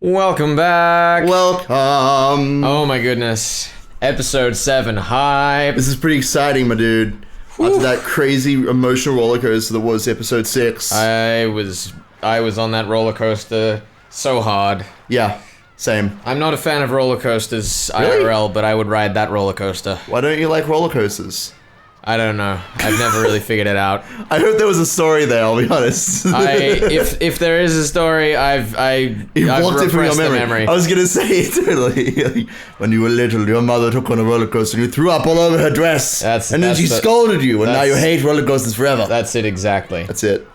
Welcome back. Welcome. Oh my goodness. Episode 7 hype. This is pretty exciting, my dude. After that crazy emotional roller coaster that was episode 6. I was on that roller coaster so hard. Yeah, same. I'm not a fan of roller coasters Really? IRL, but I would ride that roller coaster. Why don't you like roller coasters? I don't know. I've never really figured it out. I heard there was a story there, I'll be honest. If there is a story, I've blocked it from your repressed the memory. I was gonna say it totally. When you were little, your mother took on a roller coaster and you threw up all over her dress. And then she scolded you, and now you hate roller coasters forever. That's it exactly. That's it.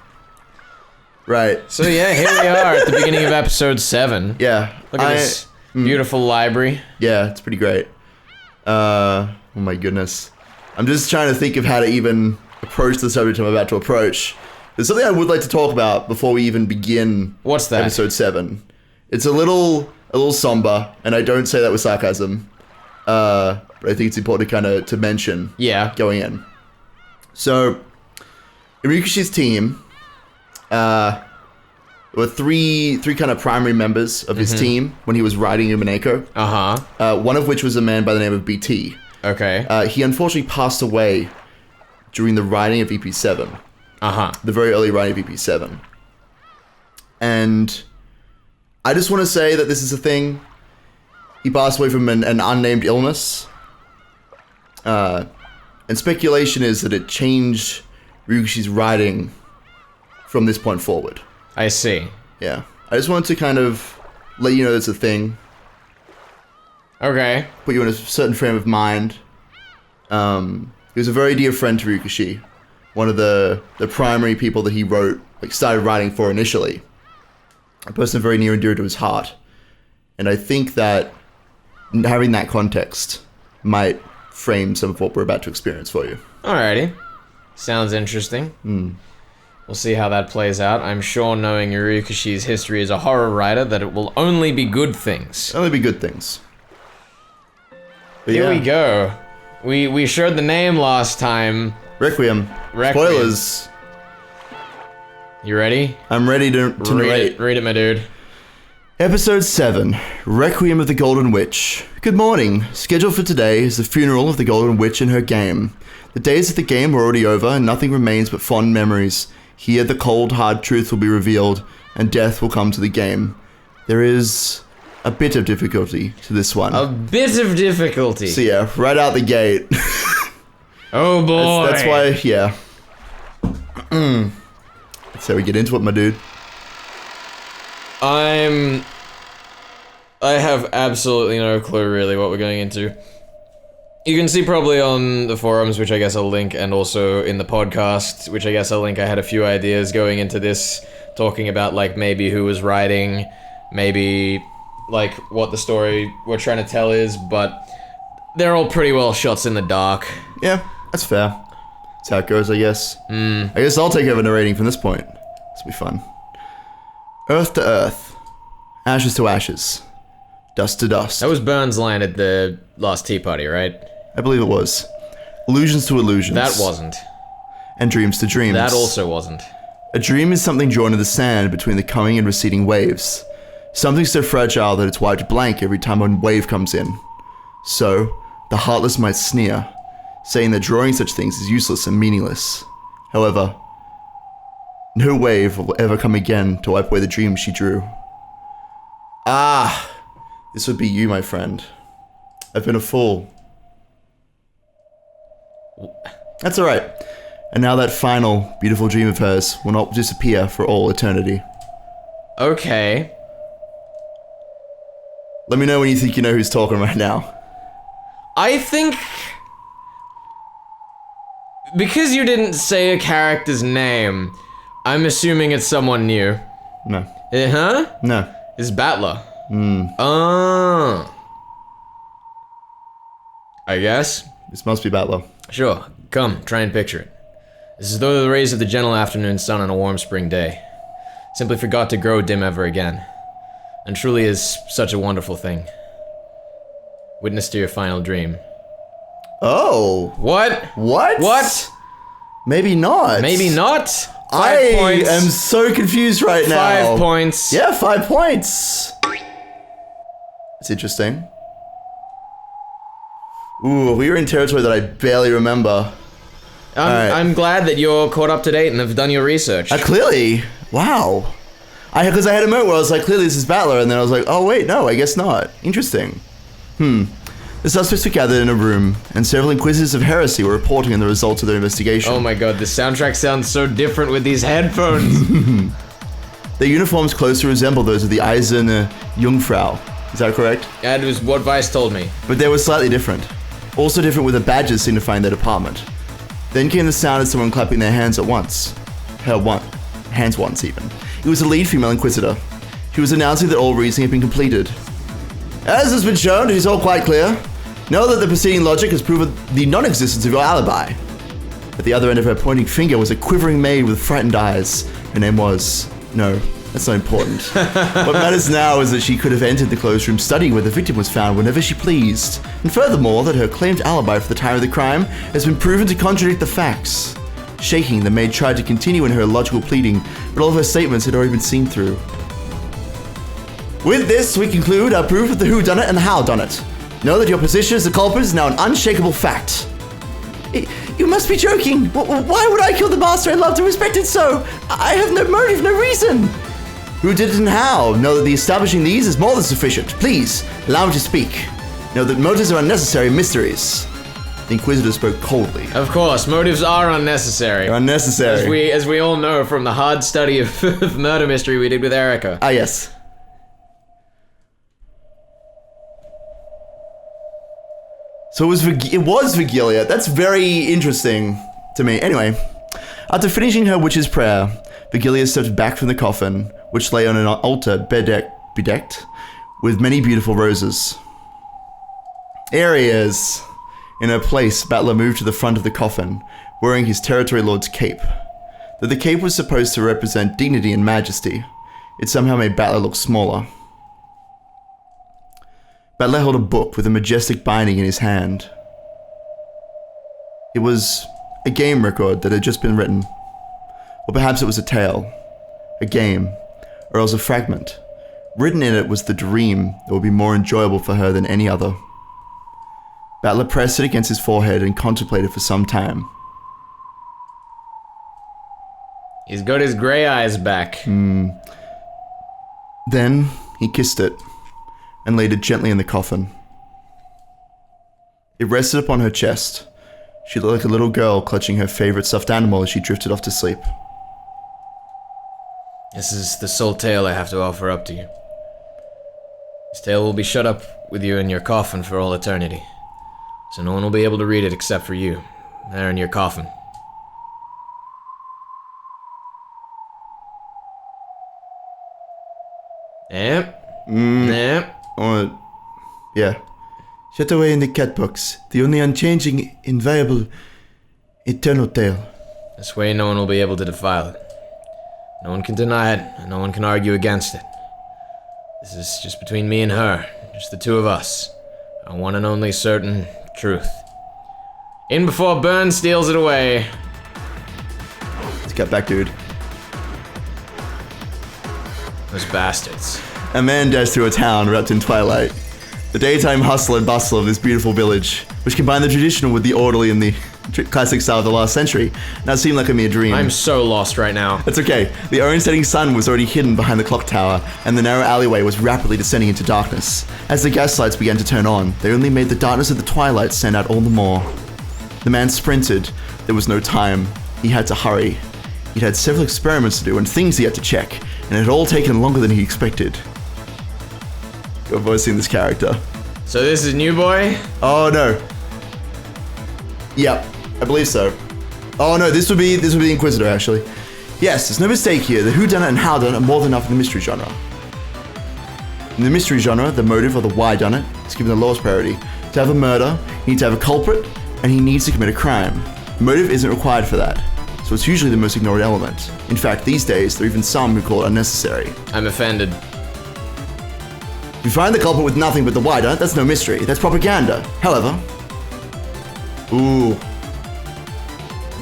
Right. So yeah, here we are at the beginning of episode 7. Yeah. Look at this beautiful library. Yeah, it's pretty great. Oh my goodness. I'm just trying to think of how to even approach the subject I'm about to approach. There's something I would like to talk about before we even begin. What's that? Episode 7. It's a little somber, and I don't say that with sarcasm. But I think it's important to mention. Yeah. Going in. So, in Ryukushi's team, there were three kind of primary members of his team when he was riding Umineko. One of which was a man by the name of BT. Okay. He unfortunately passed away during the writing of EP7. The very early writing of EP7. And I just want to say that this is a thing. He passed away from an unnamed illness. And speculation is that it changed Ryukushi's writing from this point forward. I see. Yeah. I just wanted to kind of let you know that's a thing. Okay. Put you in a certain frame of mind. He was a very dear friend to Ryukushi. One of the primary people that he started writing for initially. A person very near and dear to his heart. And I think that having that context might frame some of what we're about to experience for you. Alrighty. Sounds interesting. We'll see how that plays out. I'm sure, knowing Ryukushi's history as a horror writer, that it will only be good things. Only be good things. But Here we go. We shared the name last time. Requiem. Spoilers. You ready? I'm ready to narrate. Read it, my dude. Episode 7, Requiem of the Golden Witch. Good morning. Scheduled for today is the funeral of the Golden Witch and her game. The days of the game are already over, and nothing remains but fond memories. Here the cold, hard truth will be revealed, and death will come to the game. There is a bit of difficulty to this one. A bit of difficulty. So yeah, right out the gate. Oh boy. That's why, yeah. So we get into it, my dude. I have absolutely no clue really what we're going into. You can see probably on the forums, which I guess I'll link, and also in the podcast, which I guess I'll link. I had a few ideas going into this, talking about like maybe who was writing, maybe like what the story we're trying to tell is, but they're all pretty well shots in the dark. Yeah, that's fair. That's how it goes, I guess. I guess I'll take over narrating from this point. This will be fun. Earth to earth, ashes to ashes, dust to dust. That was Bern's line at the last tea party, right? I believe it was. Illusions to illusions. That wasn't. And dreams to dreams. That also wasn't. A dream is something drawn in the sand between the coming and receding waves. Something so fragile that it's wiped blank every time a wave comes in. So, the heartless might sneer, saying that drawing such things is useless and meaningless. However, no wave will ever come again to wipe away the dreams she drew. Ah, this would be you, my friend. I've been a fool. That's alright. And now that final, beautiful dream of hers will not disappear for all eternity. Okay. Let me know when you think you know who's talking right now. I think... because you didn't say a character's name, I'm assuming it's someone new. No. Huh? No. It's Battler. Oh. I guess. This must be Battler. Sure. Come, try and picture it. It's as though the rays of the gentle afternoon sun on a warm spring day simply forgot to grow dim ever again. And truly is such a wonderful thing. Witness to your final dream. Oh. What? What? What? Maybe not. Maybe not? 5 I points. am so confused right now. 5 points. Yeah, 5 points. It's interesting. Ooh, we were in territory that I barely remember. I'm glad that you're caught up to date and have done your research. Clearly. Wow. Because I had a moment where I was like, clearly this is Battler, and then I was like, oh wait, no, I guess not. Interesting. The suspects were gathered in a room, and several inquisitors of heresy were reporting on the results of their investigation. Oh my god, the soundtrack sounds so different with these headphones. Their uniforms closely resemble those of the Eiserne Jungfrau. Is that correct? That was what Vice told me. But they were slightly different. Also different with the badges signifying their department. Then came the sound of someone clapping their hands at once. Hands once, even. It was the lead female inquisitor. She was announcing that all reasoning had been completed. As has been shown, it is all quite clear. Know that the preceding logic has proven the non-existence of your alibi. At the other end of her pointing finger was a quivering maid with frightened eyes. Her name was... No, that's not important. What matters now is that she could have entered the closed room study where the victim was found whenever she pleased. And furthermore, that her claimed alibi for the time of the crime has been proven to contradict the facts. Shaking, the maid tried to continue in her illogical pleading, but all of her statements had already been seen through. With this, we conclude our proof of the whodunit and the howdunit. Know that your position as the culprit is now an unshakable fact. You must be joking. Why would I kill the master I loved and respected so? I have no motive, no reason. Who did it and how? Know that the establishing these is more than sufficient. Please, allow me to speak. Know that motives are unnecessary mysteries. The Inquisitor spoke coldly. Of course, motives are unnecessary. They're unnecessary. As we all know from the hard study of murder mystery we did with Erica. Ah, yes. So it was Vigilia. That's very interesting to me. Anyway, after finishing her witch's prayer, Vigilia stepped back from the coffin, which lay on an altar bedecked with many beautiful roses. Here he is. In her place, Battler moved to the front of the coffin, wearing his territory lord's cape. Though the cape was supposed to represent dignity and majesty, it somehow made Battler look smaller. Battler held a book with a majestic binding in his hand. It was a game record that had just been written. Or perhaps it was a tale, a game, or else a fragment. Written in it was the dream that would be more enjoyable for her than any other. Battler pressed it against his forehead and contemplated for some time. He's got his grey eyes back. Then he kissed it and laid it gently in the coffin. It rested upon her chest. She looked like a little girl clutching her favorite stuffed animal as she drifted off to sleep. This is the sole tale I have to offer up to you. This tale will be shut up with you in your coffin for all eternity. So no one will be able to read it except for you, there in your coffin. Yeah. Shut away in the cat box. The only unchanging, inviolable, eternal tale. This way no one will be able to defile it. No one can deny it, and no one can argue against it. This is just between me and her, just the two of us. Our one and only certain truth. In before Bern steals it away. Let's get back, dude. Those bastards. A man dashed through a town wrapped in twilight. The daytime hustle and bustle of this beautiful village, which combined the traditional with the orderly and the classic style of the last century, now seemed like a mere dream. I'm so lost right now. That's okay. The orange setting sun was already hidden behind the clock tower, and the narrow alleyway was rapidly descending into darkness. As the gas lights began to turn on, they only made the darkness of the twilight stand out all the more. The man sprinted. There was no time. He had to hurry. He'd had several experiments to do and things he had to check, and it had all taken longer than he expected. I've always seen this character. So this is New Boy? Oh no. Yep, I believe so. Oh no, this would be the Inquisitor actually. Yes, there's no mistake here. The whodunit and howdunit are more than enough in the mystery genre. In the mystery genre, the motive or the whydunit is given the lowest priority. To have a murder, you need to have a culprit, and he needs to commit a crime. Motive isn't required for that, so it's usually the most ignored element. In fact, these days, there are even some who call it unnecessary. I'm offended. If you find the culprit with nothing but the whydunit, that's no mystery. That's propaganda. However... Ooh.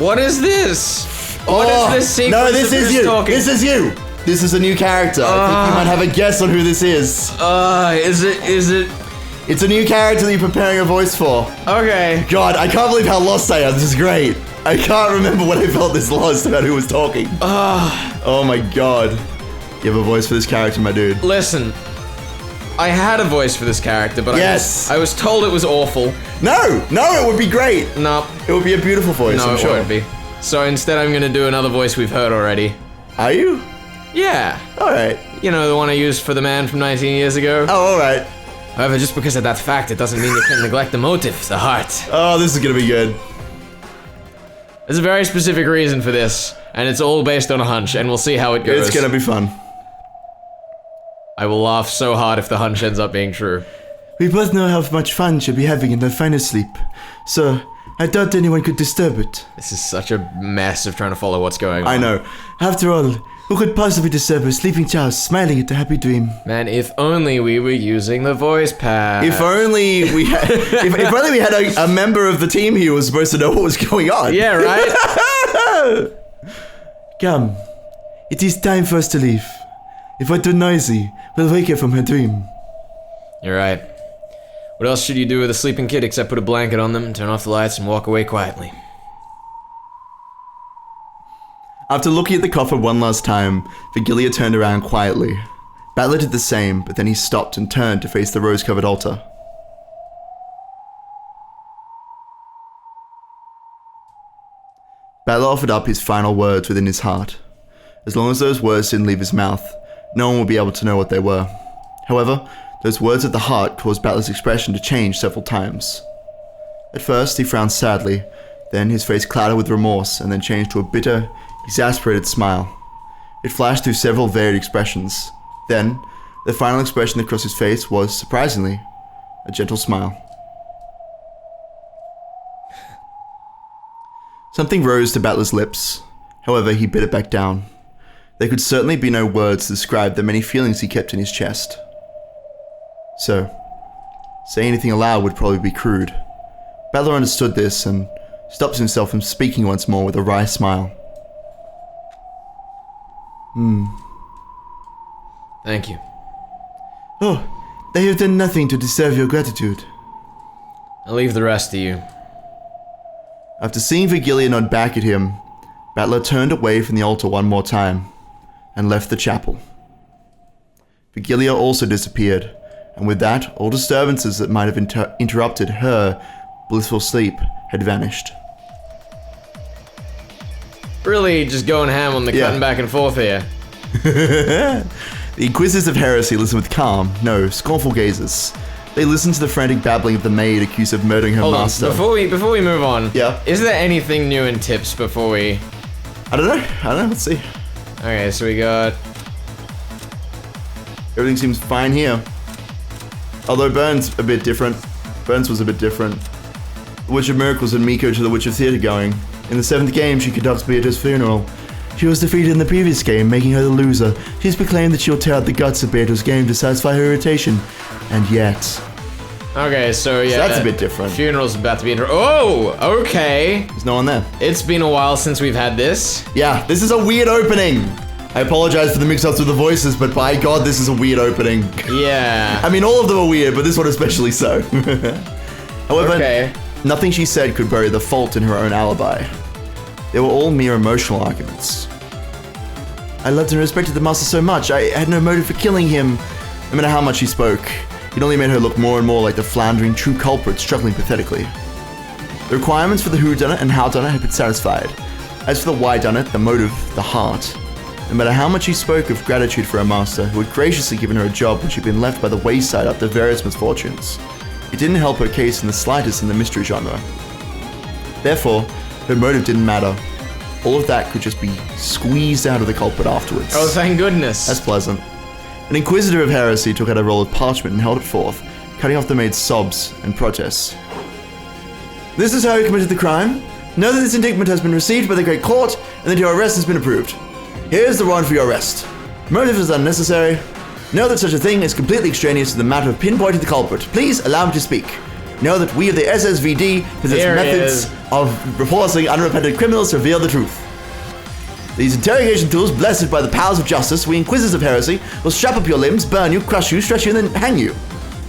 What is this? Oh, What is this sequence no, this is you. talking? This is you. This is a new character. I think you might have a guess on who this is. Is it? It's a new character that you're preparing a voice for. Okay. God, I can't believe how lost I am. This is great. I can't remember when I felt this lost about who was talking. Oh my god. You have a voice for this character, my dude. Listen, I had a voice for this character, but I was told it was awful. No, it would be great. No. It would be a beautiful voice, No, I'm sure. it won't be. So instead I'm gonna do another voice we've heard already. Are you? Yeah. Alright. You know, the one I used for the man from 19 years ago? Oh, alright. However, just because of that fact, it doesn't mean you can neglect the motive, the heart. Oh, this is gonna be good. There's a very specific reason for this, and it's all based on a hunch, and we'll see how it goes. It's gonna be fun. I will laugh so hard if the hunch ends up being true. We both know how much fun she'll be having in her final sleep, so I doubt anyone could disturb it. This is such a mess of trying to follow what's going on. I know. After all, who could possibly disturb her sleeping child smiling at a happy dream? Man, if only we were using the voice pad. If only we had, if only we had a member of the team here who was supposed to know what was going on. Yeah, right? Come, it is time for us to leave. If we're too noisy, we'll wake her from her dream. You're right. What else should you do with a sleeping kid except put a blanket on them, turn off the lights, and walk away quietly? After looking at the coffer one last time, Vigilia turned around quietly. Battler did the same, but then he stopped and turned to face the rose-covered altar. Battler offered up his final words within his heart. As long as those words didn't leave his mouth, no one would be able to know what they were. However, those words at the heart caused Battler's expression to change several times. At first, he frowned sadly, then his face clouded with remorse and then changed to a bitter, exasperated smile. It flashed through several varied expressions. Then, the final expression that crossed his face was, surprisingly, a gentle smile. Something rose to Battler's lips. However, he bit it back down. There could certainly be no words to describe the many feelings he kept in his chest. So, saying anything aloud would probably be crude. Battler understood this and stopped himself from speaking once more with a wry smile. Thank you. Oh, they have done nothing to deserve your gratitude. I'll leave the rest to you. After seeing Vigilia nod back at him, Battler turned away from the altar one more time and left the chapel. Vigilia also disappeared, and with that, all disturbances that might have interrupted her blissful sleep had vanished. Really just going ham on the cutting back and forth here. The Inquisitors of Heresy listen with calm, no, scornful gazes. They listen to the frantic babbling of the maid accused of murdering her master. Before we move on, Yeah. is there anything new in tips before we... I don't know, let's see. Okay, so we got... Everything seems fine here. Although Bern's a bit different. Bern's was a bit different. The Witch of Miracles and Miko to the Witch of Theatre going. In the 7th game, she conducts Beatrice's funeral. She was defeated in the previous game, making her the loser. She's proclaimed that she'll tear out the guts of Beatrice's game to satisfy her irritation. And yet... Okay, so yeah... So that's a bit different. Funeral's about to be Oh, okay. There's no one there. It's been a while since we've had this. Yeah, this is a weird opening. I apologize for the mix-ups with the voices, but by God, this is a weird opening. Yeah. I mean, all of them are weird, but this one especially so. However, nothing she said could bury the fault in her own alibi. They were all mere emotional arguments. I loved and respected the master so much, I had no motive for killing him. No matter how much he spoke, it only made her look more and more like the floundering true culprit struggling pathetically. The requirements for the whodunit and howdunit had been satisfied. As for the whydunit, the motive, the heart, no matter how much she spoke of gratitude for her master, who had graciously given her a job when she'd been left by the wayside after various misfortunes, it didn't help her case in the slightest in the mystery genre. Therefore, her motive didn't matter. All of that could just be squeezed out of the culprit afterwards. Oh, thank goodness. That's pleasant. An Inquisitor of Heresy took out a roll of parchment and held it forth, cutting off the maid's sobs and protests. This is how you committed the crime. Know that this indictment has been received by the Great Court, and that your arrest has been approved. Here's the warrant for your arrest. Motive is unnecessary. Know that such a thing is completely extraneous to the matter of pinpointing the culprit. Please allow me to speak. Know that we of the SSVD possess methods of reporting unrepentant criminals to reveal the truth. These interrogation tools, blessed by the powers of justice, we inquisitors of heresy, will strap up your limbs, burn you, crush you, stretch you, and then hang you.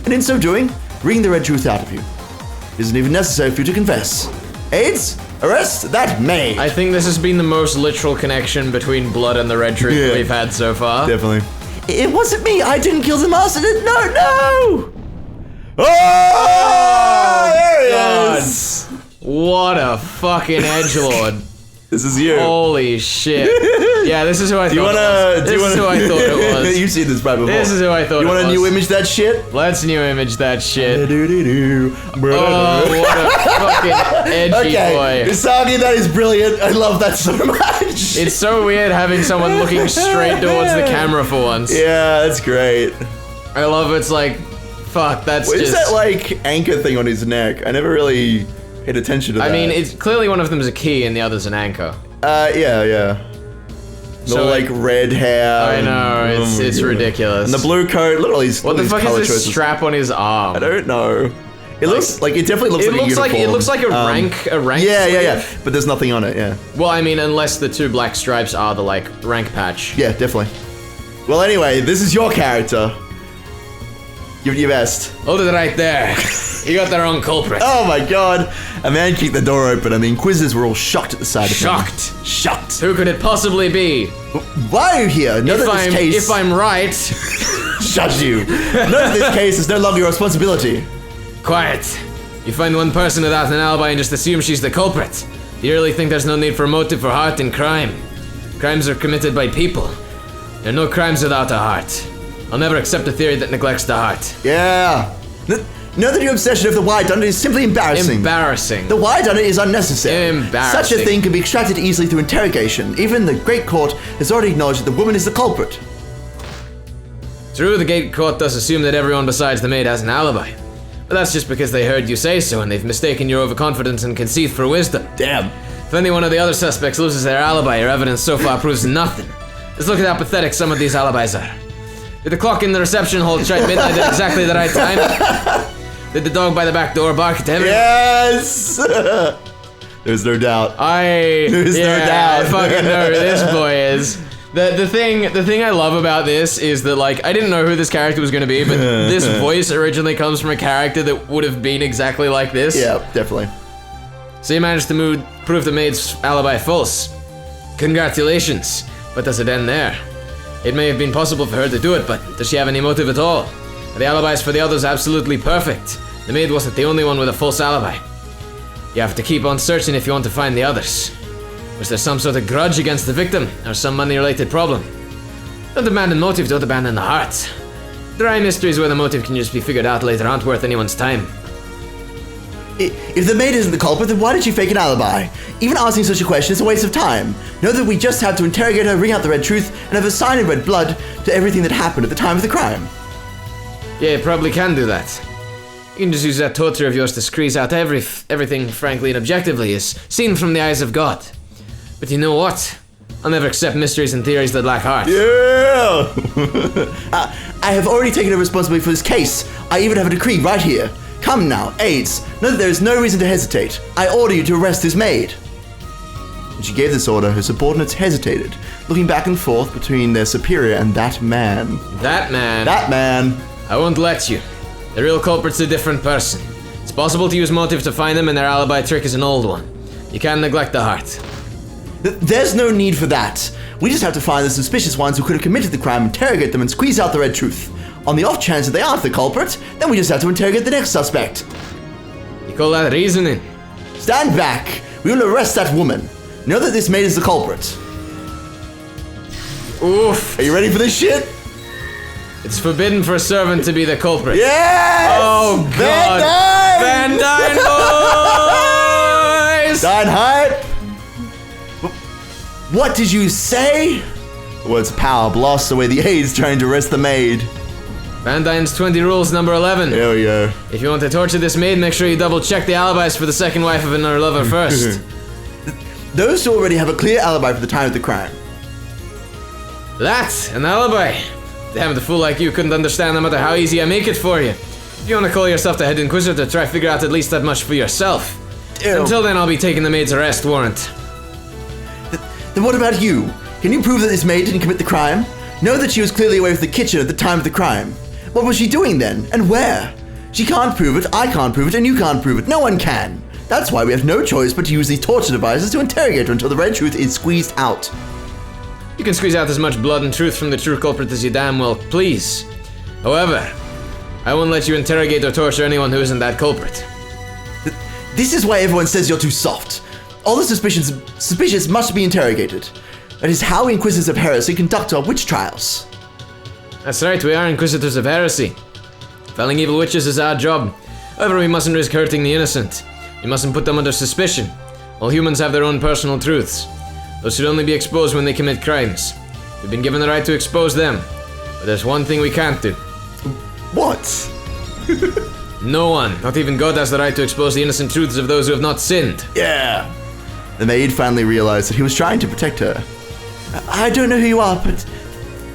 And in so doing, wring the red truth out of you. It isn't even necessary for you to confess. Aides, arrest that maid. I think this has been the most literal connection between blood and the red truth we've had so far. Definitely. It wasn't me. I didn't kill the master. No. Oh, there he is. What a fucking edgelord. This is you. Holy shit. Yeah, this is who I thought it was. This is who I thought it was. You've seen this right before. This is who I thought it was. You want a new image that shit? Let's new image that shit. Oh, what a fucking edgy boy. Usagi, that is brilliant. I love that so much. It's so weird having someone looking straight towards the camera for once. Yeah, that's great. I love it's like, fuck, that's what just... is that, like, anchor thing on his neck? I never really paid attention to that. I mean, it's clearly one of them is a key and the other's an anchor. Yeah. So, like red hair. I know, it's ridiculous. And the blue coat, look at all these What the fuck color is this choices. strap on his arm? I don't know. It looks like, it definitely looks like a uniform. It looks like a rank Yeah. But there's nothing on it, yeah. Well, I mean, unless the two black stripes are the, like, rank patch. Yeah, definitely. Well, anyway, this is your character. Give it your best. Hold it right there. You got the wrong culprit. Oh my god. A man kicked the door open and the Inquisitors were all shocked at the sight of him. Shocked. Who could it possibly be? Why are you here? Know that this case... If I'm right... Shut you. Know that this case is no longer your responsibility. Quiet. You find one person without an alibi and just assume she's the culprit. Do you really think there's no need for motive for heart in crime? Crimes are committed by people. There are no crimes without a heart. I'll never accept a theory that neglects the heart. Yeah. Know that your obsession of the why done it is simply embarrassing. Embarrassing. The why done it is unnecessary. Embarrassing. Such a thing can be extracted easily through interrogation. Even the Great Court has already acknowledged that the woman is the culprit. True, the Great Court does assume that everyone besides the maid has an alibi. But that's just because they heard you say so and they've mistaken your overconfidence and conceit for wisdom. Damn. If any one of the other suspects loses their alibi, your evidence so far proves nothing. Just look at how pathetic some of these alibis are. Did the clock in the reception hall strike midnight at exactly the right time? Did the dog by the back door bark at him? Yes! There's no doubt. There's no doubt. I fucking know who this boy is. The thing I love about this is that, like, I didn't know who this character was gonna be, but this voice originally comes from a character that would have been exactly like this. Yeah, definitely. So you managed to prove the maid's alibi false. Congratulations. But does it end there? It may have been possible for her to do it, but does she have any motive at all? Are the alibis for the others absolutely perfect? The maid wasn't the only one with a false alibi. You have to keep on searching if you want to find the others. Was there some sort of grudge against the victim, or some money-related problem? Don't abandon motive, don't abandon the heart. Dry mysteries where the motive can just be figured out later aren't worth anyone's time. If the maid isn't the culprit, then why did she fake an alibi? Even asking such a question is a waste of time. Know that we just have to interrogate her, wring out the red truth, and have a sign in red blood to everything that happened at the time of the crime. Yeah, you probably can do that. You can just use that torture of yours to squeeze out everything frankly and objectively as seen from the eyes of God. But you know what? I'll never accept mysteries and theories that lack heart. Yeah! I have already taken a responsibility for this case. I even have a decree right here. Come now, aides, know that there is no reason to hesitate. I order you to arrest this maid. When she gave this order, her subordinates hesitated, looking back and forth between their superior and that man. That man? That man. I won't let you. The real culprit's a different person. It's possible to use motive to find them, and their alibi trick is an old one. You can't neglect the heart. There's no need for that. We just have to find the suspicious ones who could have committed the crime, interrogate them, and squeeze out the red truth. On the off chance that they aren't the culprit, then we just have to interrogate the next suspect. You call that reasoning? Stand back. We will arrest that woman. Know that this maid is the culprit. Oof. Are you ready for this shit? It's forbidden for a servant to be the culprit. Yes! Oh god! Van Dyne boys! Dyne hype! What did you say? Words of power blasts away the aides trying to arrest the maid. Van Dyne's 20 rules number 11. There we go. If you want to torture this maid, make sure you double check the alibis for the second wife of another lover first. Those who already have a clear alibi for the time of the crime. That's an alibi. Damn, the fool like you couldn't understand no matter how easy I make it for you. If you want to call yourself the head inquisitor, try figure out at least that much for yourself. Ew. Until then, I'll be taking the maid's arrest warrant. Then what about you? Can you prove that this maid didn't commit the crime? Know that she was clearly away from the kitchen at the time of the crime. What was she doing then, and where? She can't prove it, I can't prove it, and you can't prove it. No one can. That's why we have no choice but to use these torture devices to interrogate her until the red truth is squeezed out. You can squeeze out as much blood and truth from the true culprit as you damn well please. However, I won't let you interrogate or torture anyone who isn't that culprit. This is why everyone says you're too soft. All the suspicious must be interrogated. That is how Inquisitors of Heresy conduct our witch trials. That's right, we are Inquisitors of Heresy. Felling evil witches is our job. However, we mustn't risk hurting the innocent. We mustn't put them under suspicion. All humans have their own personal truths. Those should only be exposed when they commit crimes. We've been given the right to expose them. But there's one thing we can't do. What? No one, not even God, has the right to expose the innocent truths of those who have not sinned. Yeah. The maid finally realized that he was trying to protect her. I don't know who you are, but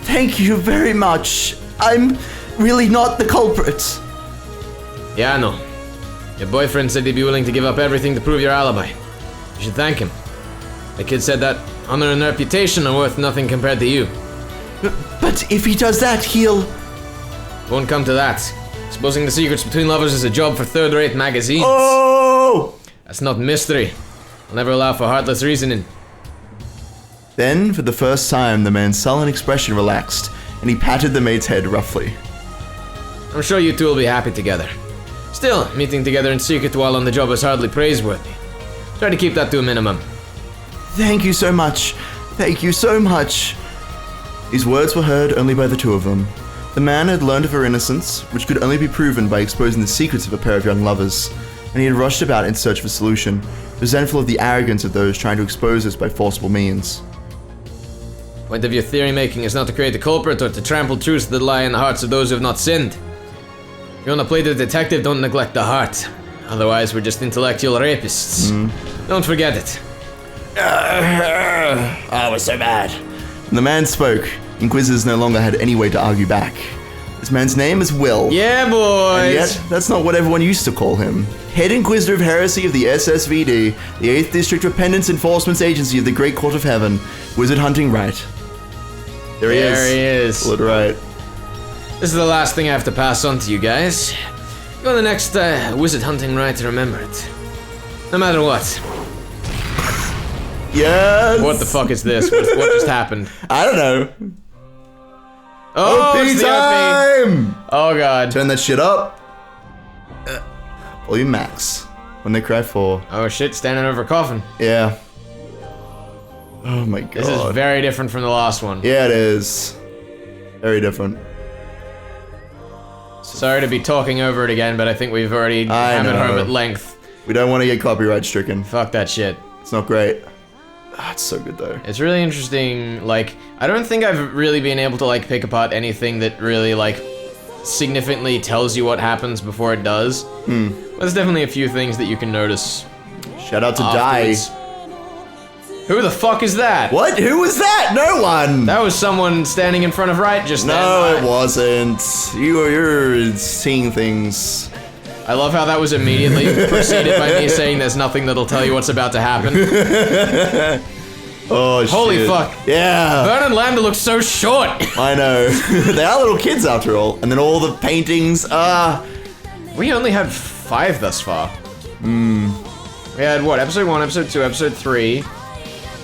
thank you very much. I'm really not the culprit. Yeah, I know. Your boyfriend said he'd be willing to give up everything to prove your alibi. You should thank him. The kid said that honor and reputation are worth nothing compared to you. But if he does that, he'll... Won't come to that. Exposing the secrets between lovers is a job for third-rate magazines. Oh! That's not mystery. I'll never allow for heartless reasoning. Then, for the first time, the man's sullen expression relaxed, and he patted the maid's head roughly. I'm sure you two will be happy together. Still, meeting together in secret while on the job is hardly praiseworthy. Try to keep that to a minimum. Thank you so much. Thank you so much. These words were heard only by the two of them. The man had learned of her innocence, which could only be proven by exposing the secrets of a pair of young lovers, and he had rushed about in search of a solution, resentful of the arrogance of those trying to expose us by forcible means. Point of your theory making is not to create a culprit or to trample truths that lie in the hearts of those who have not sinned. If you want to play the detective, don't neglect the heart. Otherwise, we're just intellectual rapists. Don't forget it. I was so bad. When the man spoke, Inquisitors no longer had any way to argue back. This man's name is Will. Yeah, boys! And yet, that's not what everyone used to call him. Head Inquisitor of Heresy of the SSVD, the 8th District Repentance Enforcement Agency of the Great Court of Heaven, Wizard Hunting Right. There he is. Lord Right. This is the last thing I have to pass on to you guys. Go on the next Wizard Hunting Right to remember it. No matter what. Yes! What the fuck is this? What just happened? I don't know. Oh, OP it's the time! OP. Oh god. Turn that shit up. Volume max. When they cry for. Oh shit, standing over a coffin. Yeah. Oh my god. This is very different from the last one. Yeah, it is. Very different. Sorry to be talking over it again, but I think we've already hammered home at length. We don't want to get copyright stricken. Fuck that shit. It's not great. Ah, it's so good though. It's really interesting, like, I don't think I've really been able to, like, pick apart anything that really, like, significantly tells you what happens before it does. But there's definitely a few things that you can notice. Shout out to afterwards. Die. Who the fuck is that? What? Who was that? No one! That was someone standing in front of Right just then. No, it wasn't. You're seeing things. I love how that was immediately preceded by me saying there's nothing that'll tell you what's about to happen. Oh, shit. Holy fuck. Yeah. Bern and Lambda look so short. I know. They are little kids after all. And then all the paintings, We only had 5 thus far. We had, what, episode 1, episode 2, episode 3,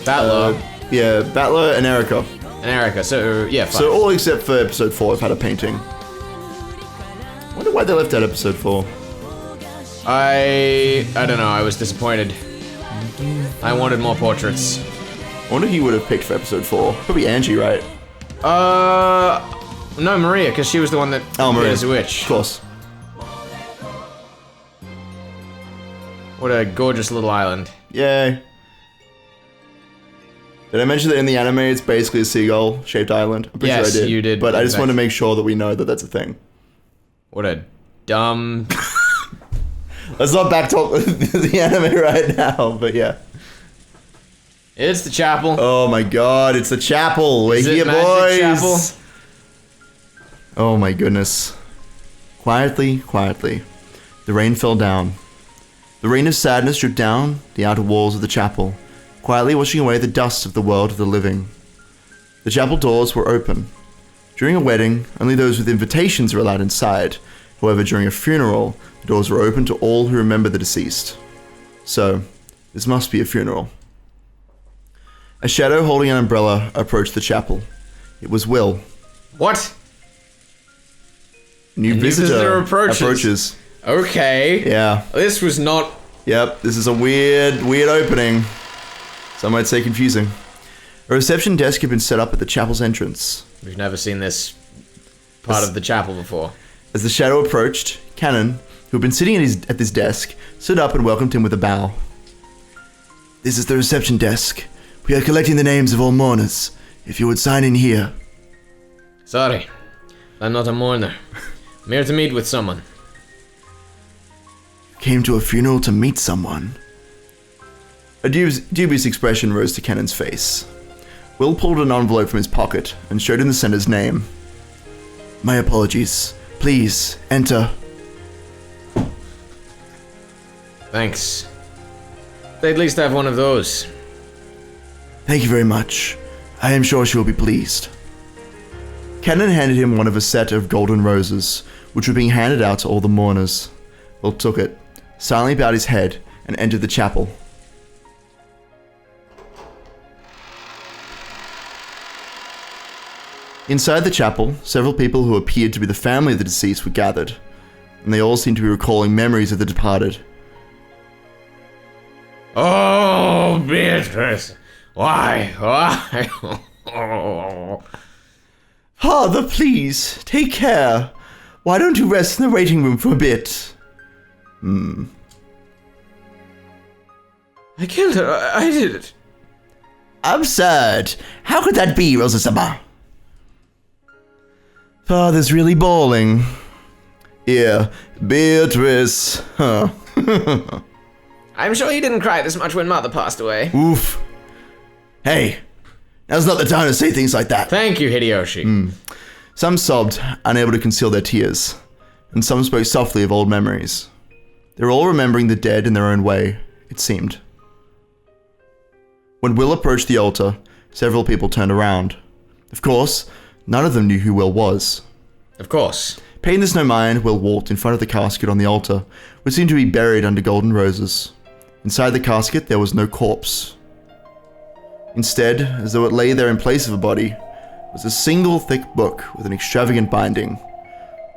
Battler. Yeah, Battler and Erica. And Erica, so, yeah, 5. So all except for episode 4 have had a painting. I wonder why they left out episode 4. I don't know, I was disappointed. I wanted more portraits. I wonder who you would have picked for episode 4. Probably Angie, right? No, Maria, because she was the one that Maria. as a witch. Of course. What a gorgeous little island. Yay. Did I mention that in the anime it's basically a seagull-shaped island? I'm pretty Yes, sure I did. you did. But I just want to make sure that we know that that's a thing. What a dumb... Let's not backtalk the anime right now, but yeah. It's the chapel. Oh my god, it's the chapel. We're Is it here, Magic boys. Chapel? Oh my goodness. Quietly, quietly. The rain fell down. The rain of sadness dripped down the outer walls of the chapel, quietly washing away the dust of the world of the living. The chapel doors were open. During a wedding, only those with invitations are allowed inside. However, during a funeral, the doors were open to all who remember the deceased. So, this must be a funeral. A shadow holding an umbrella approached the chapel. It was Will. What? New visitor approaches. Okay. Yeah. This was not... Yep, this is a weird opening. Some might say confusing. A reception desk had been set up at the chapel's entrance. We've never seen this part of the chapel before. As the shadow approached, Cannon, who had been sitting at this desk, stood up and welcomed him with a bow. This is the reception desk. We are collecting the names of all mourners. If you would sign in here. Sorry, I'm not a mourner. I'm here to meet with someone. Came to a funeral to meet someone. A dubious expression rose to Cannon's face. Will pulled an envelope from his pocket and showed him the sender's name. My apologies. Please, enter. Thanks. They at least have one of those. Thank you very much. I am sure she will be pleased. Cannon handed him one of a set of golden roses, which were being handed out to all the mourners. Will took it, silently bowed his head, and entered the chapel. Inside the chapel, several people who appeared to be the family of the deceased were gathered, and they all seemed to be recalling memories of the departed. Oh, Beatrice! Why? Oh. Father, please, take care. Why don't you rest in the waiting room for a bit? I killed her. I did it. Absurd. How could that be, Rosa-sama? Father's really bawling. Here, Beatrice. Huh. I'm sure you didn't cry this much when Mother passed away. Oof. Hey, now's not the time to say things like that. Thank you, Hideyoshi. Some sobbed, unable to conceal their tears, and some spoke softly of old memories. They were all remembering the dead in their own way, it seemed. When Will approached the altar, several people turned around. Of course, none of them knew who Will was. Of course. Paying this no mind, Will walked in front of the casket on the altar, which seemed to be buried under golden roses. Inside the casket, there was no corpse. Instead, as though it lay there in place of a body, was a single thick book with an extravagant binding.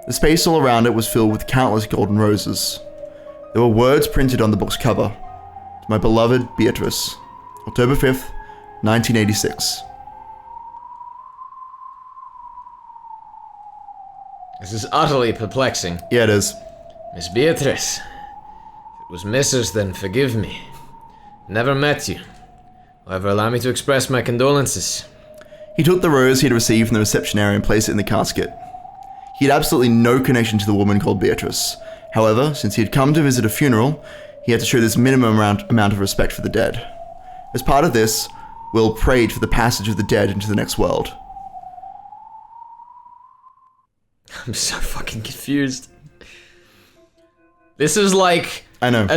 The space all around it was filled with countless golden roses. There were words printed on the book's cover. To my beloved Beatrice, October 5th, 1986. This is utterly perplexing. Yeah, it is. Miss Beatrice. If it was Mrs., then forgive me. Never met you. However, allow me to express my condolences. He took the rose he had received from the reception area and placed it in the casket. He had absolutely no connection to the woman called Beatrice. However, since he had come to visit a funeral, he had to show this minimum amount of respect for the dead. As part of this, Will prayed for the passage of the dead into the next world. I'm so fucking confused. This is like... I know.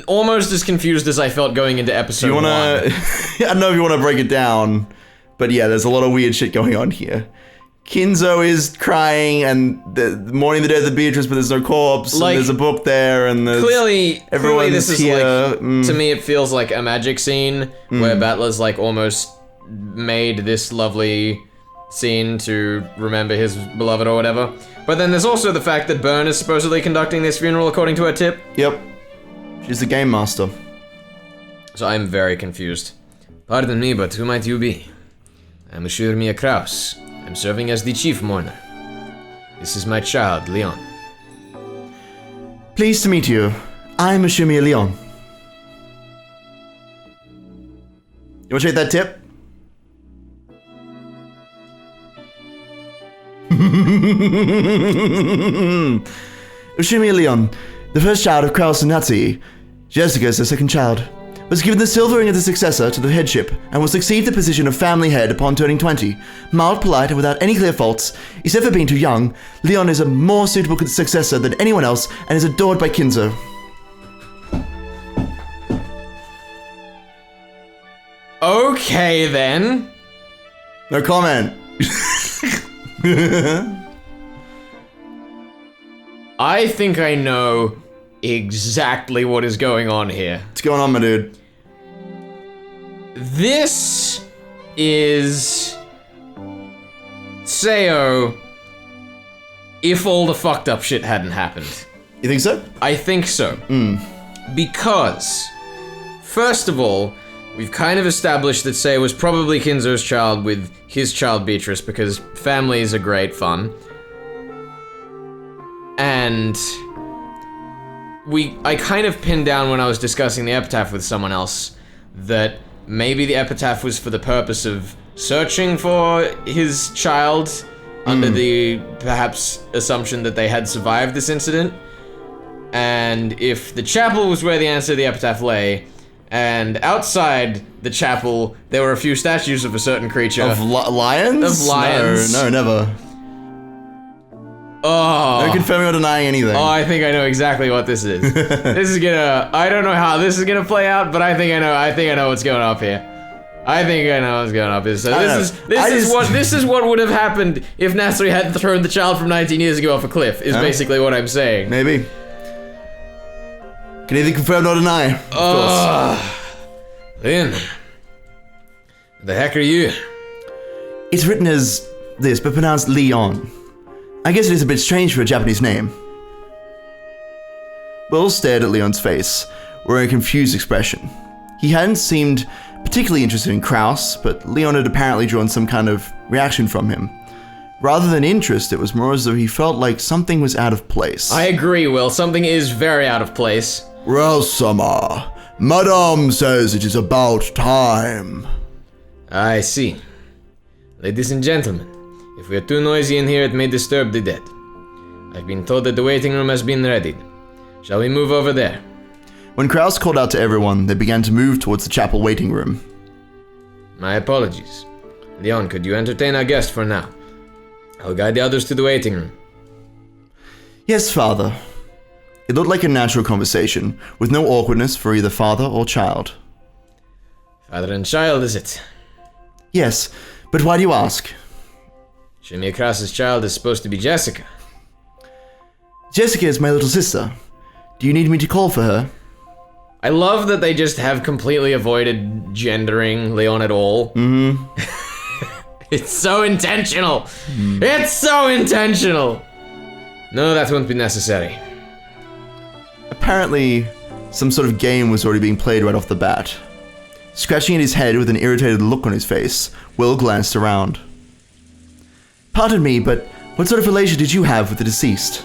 Almost as confused as I felt going into episode 1. I don't know if you want to break it down, but yeah, there's a lot of weird shit going on here. Kinzo is crying and mourning the death of Beatrice, but there's no corpse, and there's a book there, and there's... Clearly this is here. like... To me, it feels like a magic scene, where Battler's like almost made this lovely scene to remember his beloved or whatever. But then there's also the fact that Bern is supposedly conducting this funeral according to her tip. Yep. She's the game master. So I'm very confused. Pardon me, but who might you be? I'm Monsieur Mia Kraus. I'm serving as the chief mourner. This is my child, Leon. Pleased to meet you. I'm Monsieur Mia Leon. You want to take that tip? Monsieur Mia Leon, the first child of Kraus and Natsi. Jessica is the second child. Was given the silver ring as the successor to the headship, and will succeed the position of family head upon turning 20. Mild, polite, and without any clear faults, except for being too young, Leon is a more suitable successor than anyone else, and is adored by Kinzo. Okay, then. No comment. I think I know exactly what is going on here. What's going on, my dude? This is Seo if all the fucked up shit hadn't happened. You think so? I think so. Because, first of all, we've kind of established that Seo was probably Kinzo's child with his child Beatrice because families are great fun. And I kind of pinned down when I was discussing the epitaph with someone else that maybe the epitaph was for the purpose of searching for his child under the perhaps assumption that they had survived this incident. And if the chapel was where the answer to the epitaph lay, and outside the chapel there were a few statues of a certain creature. Of lions? Of lions. No, never. Oh. No confirming or denying anything. Oh, I think I know exactly what this is. This is gonna... I don't know how this is gonna play out, but I think I know what's going up here. I think I know what's going up here. So this is what would have happened if Nasri hadn't thrown the child from 19 years ago off a cliff, is basically what I'm saying. Maybe. Can either confirm or deny, of course. Then, the heck are you? It's written as this, but pronounced Leon. I guess it is a bit strange for a Japanese name. Will stared at Leon's face, wearing a confused expression. He hadn't seemed particularly interested in Kraus, but Leon had apparently drawn some kind of reaction from him. Rather than interest, it was more as though he felt like something was out of place. I agree, Will. Something is very out of place. Well, Madame says it is about time. I see. Ladies and gentlemen, if we are too noisy in here, it may disturb the dead. I've been told that the waiting room has been readied. Shall we move over there? When Kraus called out to everyone, they began to move towards the chapel waiting room. My apologies. Leon, could you entertain our guest for now? I'll guide the others to the waiting room. Yes, Father. It looked like a natural conversation, with no awkwardness for either father or child. Father and child, is it? Yes, but why do you ask? Shimmy Kraus's child is supposed to be Jessica. Jessica is my little sister. Do you need me to call for her? I love that they just have completely avoided gendering Leon at all. It's so intentional. It's so intentional. No, that won't be necessary. Apparently, some sort of game was already being played right off the bat. Scratching at his head with an irritated look on his face, Will glanced around. Pardon me, but what sort of relation did you have with the deceased?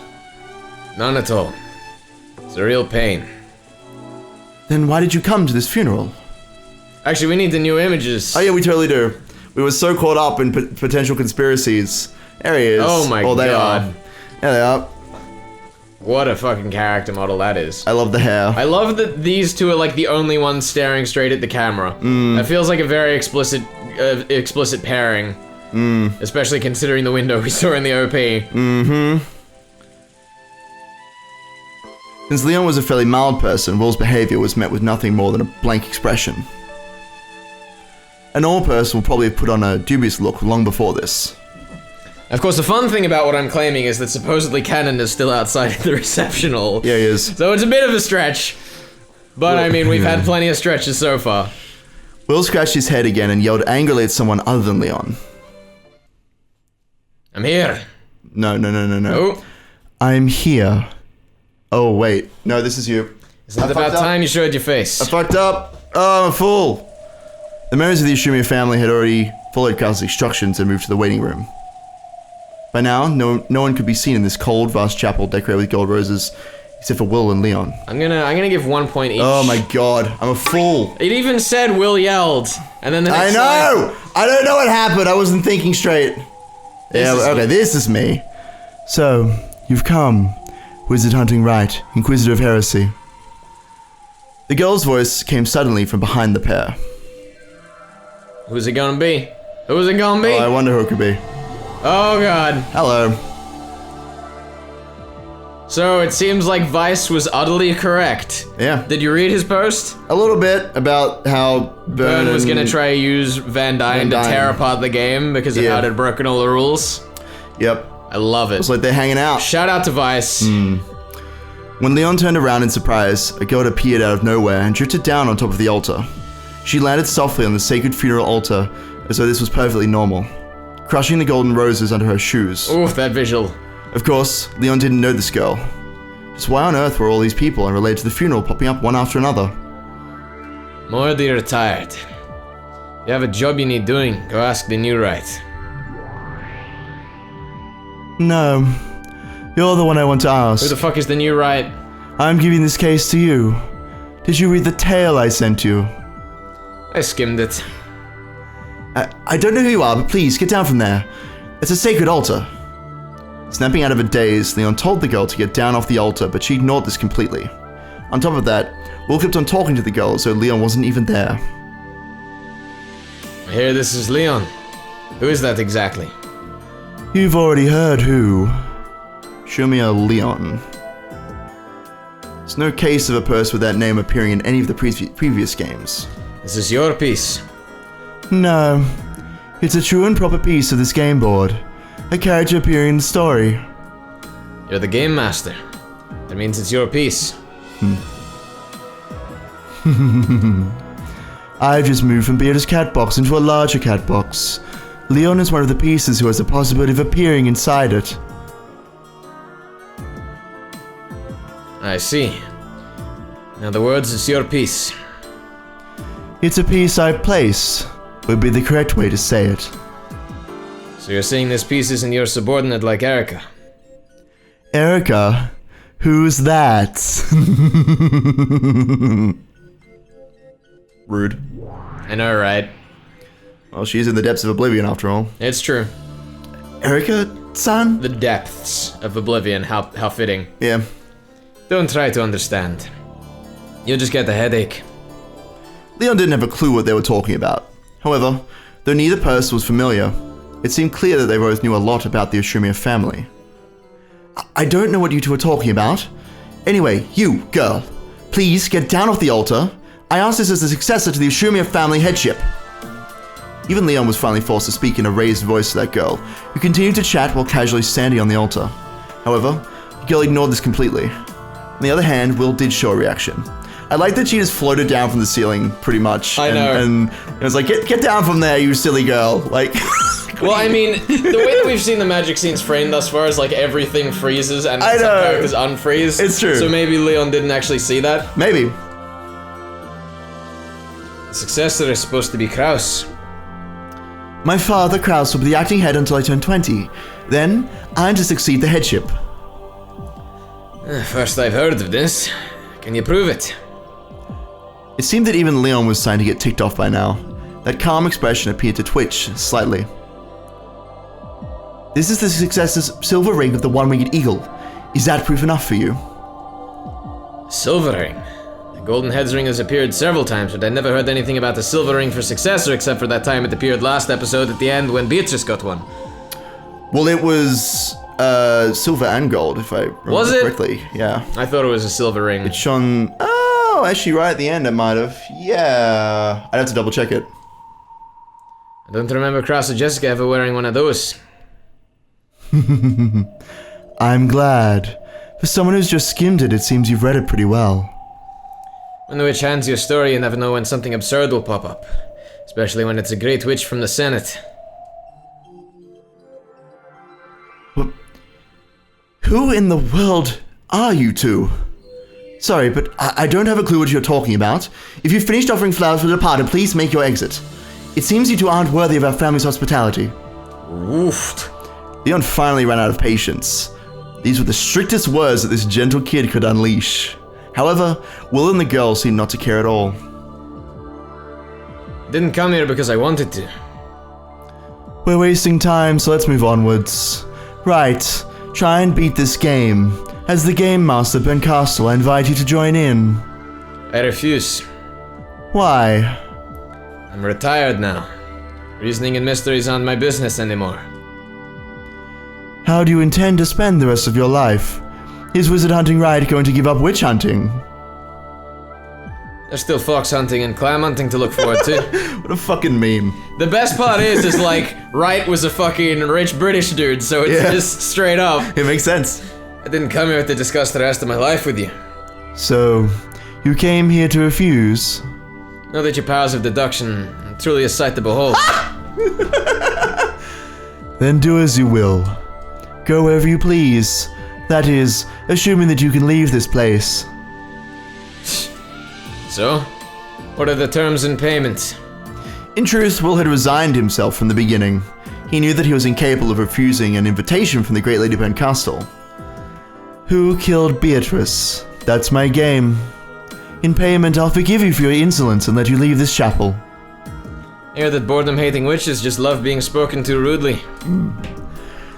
None at all. It's a real pain. Then why did you come to this funeral? Actually, we need the new images. Oh yeah, we totally do. We were so caught up in potential conspiracies. There he is. Oh my god. They are. There they are. What a fucking character model that is. I love the hair. I love that these two are like the only ones staring straight at the camera. That feels like a very explicit pairing. Especially considering the window we saw in the OP. Since Leon was a fairly mild person, Will's behavior was met with nothing more than a blank expression. A normal person would probably have put on a dubious look long before this. Of course, the fun thing about what I'm claiming is that supposedly Cannon is still outside the reception hall. Yeah, he is. So it's a bit of a stretch. But I mean, we've had plenty of stretches so far. Will scratched his head again and yelled angrily at someone other than Leon. I'm here. No. Oh. I'm here. Oh, wait. No, this is you. Isn't it about time you showed your face? I fucked up. Oh, I'm a fool. The members of the Ishimiya family had already followed Kraus' instructions and moved to the waiting room. By now, no one could be seen in this cold, vast chapel decorated with gold roses, except for Will and Leon. I'm gonna give 1 point each. Oh my god, I'm a fool. It even said Will yelled, and then the next I know! I don't know what happened, I wasn't thinking straight. This is me. So, you've come. Wizard hunting right, Inquisitor of Heresy. The girl's voice came suddenly from behind the pair. Who's it gonna be? Who's it gonna be? Oh, I wonder who it could be. Oh god. Hello. So it seems like Vice was utterly correct. Yeah. Did you read his post? A little bit about how Bern was gonna try to use Van Dyne to tear apart the game because of how it had broken all the rules. Yep. I love it. It's like they're hanging out. Shout out to Vice. When Leon turned around in surprise, a girl appeared out of nowhere and drifted down on top of the altar. She landed softly on the sacred funeral altar as though this was perfectly normal, crushing the golden roses under her shoes. Oof, that visual. Of course, Leon didn't know this girl. Just why on earth were all these people unrelated to the funeral popping up one after another? Morty, you're tired. You have a job you need doing. Go ask the new right. No. You're the one I want to ask. Who the fuck is the new right? I'm giving this case to you. Did you read the tale I sent you? I skimmed it. I don't know who you are, but please, get down from there. It's a sacred altar. Snapping out of a daze, Leon told the girl to get down off the altar, but she ignored this completely. On top of that, Will kept on talking to the girl, so Leon wasn't even there. I hear this is Leon. Who is that exactly? You've already heard who. Show me a Leon. There's no case of a person with that name appearing in any of the previous games. This is your piece. No. It's a true and proper piece of this game board. A character appearing in the story. You're the game master. That means it's your piece. I've just moved from Bearder's cat box into a larger cat box. Leon is one of the pieces who has the possibility of appearing inside it. I see. In other words, it's your piece. It's a piece I place, would be the correct way to say it. So you're saying this piece isn't your subordinate like Erica? Erica? Who's that? Rude. I know, right? Well, she's in the depths of oblivion after all. It's true. Erica-san? The depths of oblivion, how fitting. Yeah. Don't try to understand. You'll just get a headache. Leon didn't have a clue what they were talking about. However, though neither person was familiar, it seemed clear that they both knew a lot about the Ushumia family. I don't know what you two are talking about. Anyway, you, girl, please get down off the altar. I asked this as the successor to the Ushumia family headship. Even Leon was finally forced to speak in a raised voice to that girl, who continued to chat while casually standing on the altar. However, the girl ignored this completely. On the other hand, Will did show a reaction. I like that she just floated down from the ceiling, pretty much. I know. And it was like, get down from there, you silly girl. Like... Well, I mean, the way that we've seen the magic scenes framed thus far is like everything freezes and some characters unfreeze. It's true. So maybe Leon didn't actually see that. Maybe. The successor is supposed to be Kraus. My father, Kraus, will be the acting head until I turn 20. Then, I'm to succeed the headship. First I've heard of this. Can you prove it? It seemed that even Leon was starting to get ticked off by now. That calm expression appeared to twitch slightly. This is the successor's silver ring of the one-winged eagle. Is that proof enough for you? Silver ring. The golden head's ring has appeared several times, but I never heard anything about the silver ring for successor except for that time it appeared last episode at the end when Beatrice got one. Well, it was silver and gold, if I remember correctly. Yeah. I thought it was a silver ring. It shone... Oh, actually, right at the end, it might have. Yeah. I'd have to double check it. I don't remember Kraus or Jessica ever wearing one of those. I'm glad. For someone who's just skimmed it, it seems you've read it pretty well. When the witch hands you a story, you never know when something absurd will pop up. Especially when it's a great witch from the Senate. Who in the world are you two? Sorry, but I don't have a clue what you're talking about. If you've finished offering flowers for the departed, please make your exit. It seems you two aren't worthy of our family's hospitality. Woofed. Leon finally ran out of patience. These were the strictest words that this gentle kid could unleash. However, Will and the girl seemed not to care at all. Didn't come here because I wanted to. We're wasting time, so let's move onwards. Right, try and beat this game. As the game master, Ben Castle, I invite you to join in. I refuse. Why? I'm retired now. Reasoning and mysteries aren't my business anymore. How do you intend to spend the rest of your life? Is wizard hunting right going to give up witch hunting? There's still fox hunting and clam hunting to look forward to. What a fucking meme. The best part is like, Wright was a fucking rich British dude, so it's just straight up. It makes sense. I didn't come here to discuss the rest of my life with you. So, you came here to refuse? Know that your powers of deduction are truly a sight to behold. Then do as you will. Go wherever you please. That is, assuming that you can leave this place. So, what are the terms and payments? In truth, Will had resigned himself from the beginning. He knew that he was incapable of refusing an invitation from the great Lady Bern Castle. Who killed Beatrice? That's my game. In payment, I'll forgive you for your insolence and let you leave this chapel. I hear that boredom-hating witches just love being spoken to rudely.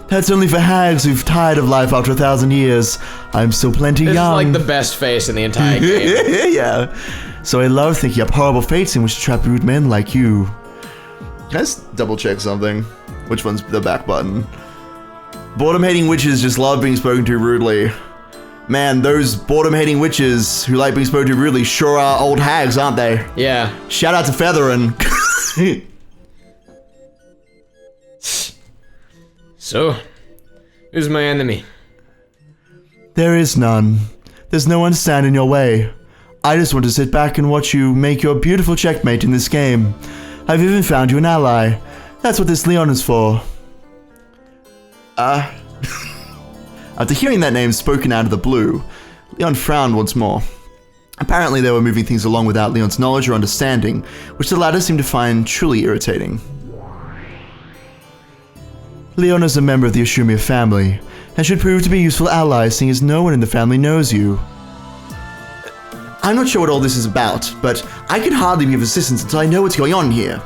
That's only for hags who've tired of life after 1,000 years. I'm still plenty This young. is like the best face in the entire game. Yeah. So I love thinking up horrible fates in which to trap rude men like you. Can I just double check something? Which one's the back button? Boredom-hating witches just love being spoken to rudely. Man, those boredom-hating witches who like being spoken to rudely sure are old hags, aren't they? Yeah. Shout out to Featherin. So, who's my enemy? There is none. There's no one stand in your way. I just want to sit back and watch you make your beautiful checkmate in this game. I've even found you an ally. That's what this Leon is for. After hearing that name spoken out of the blue, Leon frowned once more. Apparently they were moving things along without Leon's knowledge or understanding, which the latter seemed to find truly irritating. Leon is a member of the Ashumia family, and should prove to be a useful ally seeing as no one in the family knows you. I'm not sure what all this is about, but I can hardly be of assistance until I know what's going on here.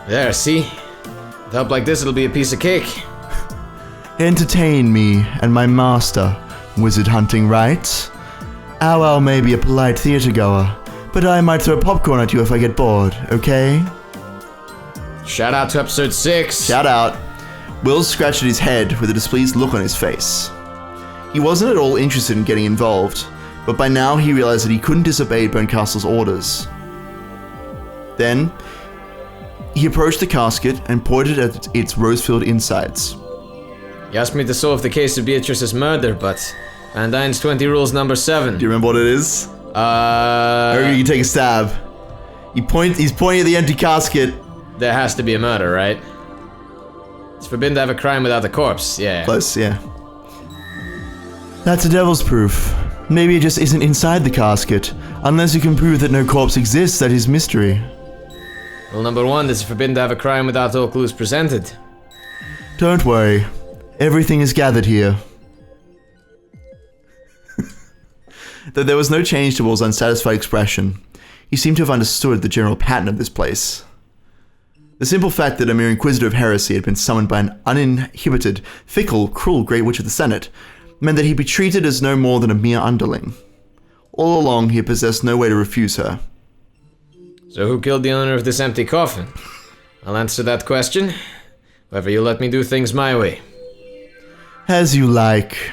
There, see? With help like this, it'll be a piece of cake. Entertain me and my master, wizard hunting, right? Owl may be a polite theater goer, but I might throw popcorn at you if I get bored, okay? Shout out to episode 6. Shout out. Will scratched at his head with a displeased look on his face. He wasn't at all interested in getting involved, but by now he realized that he couldn't disobey Bern Castle's orders. Then, he approached the casket and pointed at its rose-filled insides. You asked me to solve the case of Beatrice's murder, but Van Dyne's 20 rules number 7. Do you remember what it is? I reckon you can take a stab. He's pointing at the empty casket. There has to be a murder, right? It's forbidden to have a crime without a corpse, yeah. Close, yeah. That's a devil's proof. Maybe it just isn't inside the casket. Unless you can prove that no corpse exists, that is mystery. Rule number 1, it's forbidden to have a crime without all clues presented. Don't worry. Everything is gathered here. Though there was no change to Will's unsatisfied expression, he seemed to have understood the general pattern of this place. The simple fact that a mere inquisitor of heresy had been summoned by an uninhibited, fickle, cruel Great Witch of the Senate meant that he'd be treated as no more than a mere underling. All along, he possessed no way to refuse her. So who killed the owner of this empty coffin? I'll answer that question. However, you let me do things my way. As you like.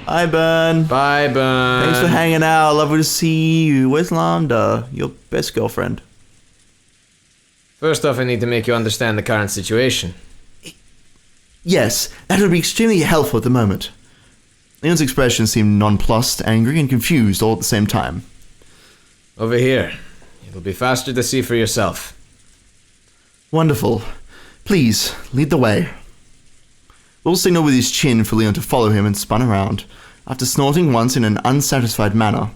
Bye, Bern. Bye, Bern. Thanks for hanging out. Lovely to see you. Where's Landa? Your best girlfriend. First off, I need to make you understand the current situation. Yes, that would be extremely helpful at the moment. Leon's expression seemed nonplussed, angry, and confused all at the same time. Over here. It'll be faster to see for yourself. Wonderful. Please, lead the way. Will signaled with his chin for Leon to follow him and spun around. After snorting once in an unsatisfied manner,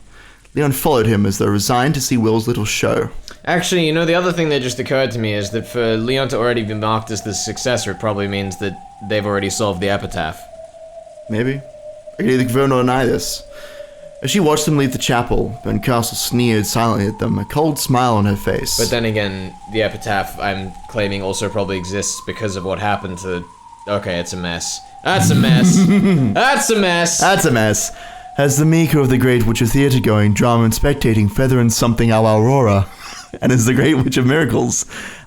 Leon followed him as though resigned to see Will's little show. Actually, you know, the other thing that just occurred to me is that for Leon to already be marked as the successor probably means that they've already solved the epitaph. Maybe. I can either confirm or deny this. As she watched them leave the chapel, Bern Castle sneered silently at them, a cold smile on her face. But then again, the epitaph, I'm claiming, also probably exists because of what happened to... Okay, it's a mess. That's a mess. That's a mess. That's a mess. As the maker of the Great Witch of Theatre going, drama and spectating, feather and something a la Aurora, and as the Great Witch of Miracles,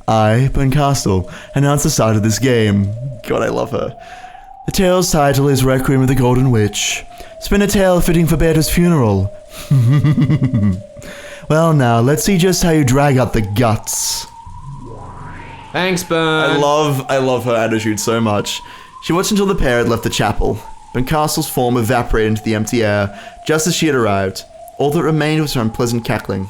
I, Bern Castle, announce the start of this game. God, I love her. The tale's title is Requiem of the Golden Witch. Spin a tale fitting for Berta's funeral. Well now, let's see just how you drag out the guts. Thanks, Bern. I love her attitude so much. She watched until the pair had left the chapel. Castle's form evaporated into the empty air, just as she had arrived. All that remained was her unpleasant cackling.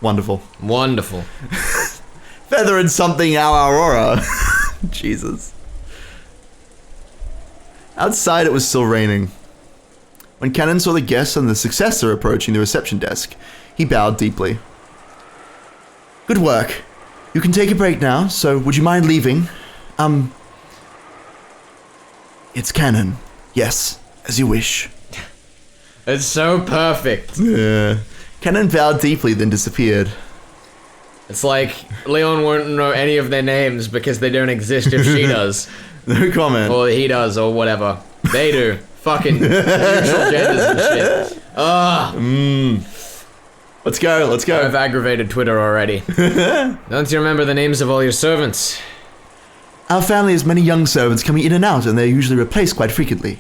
Wonderful. Wonderful. Feather and something our Aurora. Jesus. Outside it was still raining. When Cannon saw the guests and the successor approaching the reception desk, he bowed deeply. Good work. You can take a break now, so would you mind leaving? It's Cannon. Yes, as you wish. It's so perfect. Yeah. Cannon bowed deeply, then disappeared. It's like Leon won't know any of their names because they don't exist if she does. No comment. Or he does, or whatever. They do. Fucking neutral genders and shit. Let's go. I've aggravated Twitter already. Don't you remember the names of all your servants? Our family has many young servants coming in and out, and they're usually replaced quite frequently.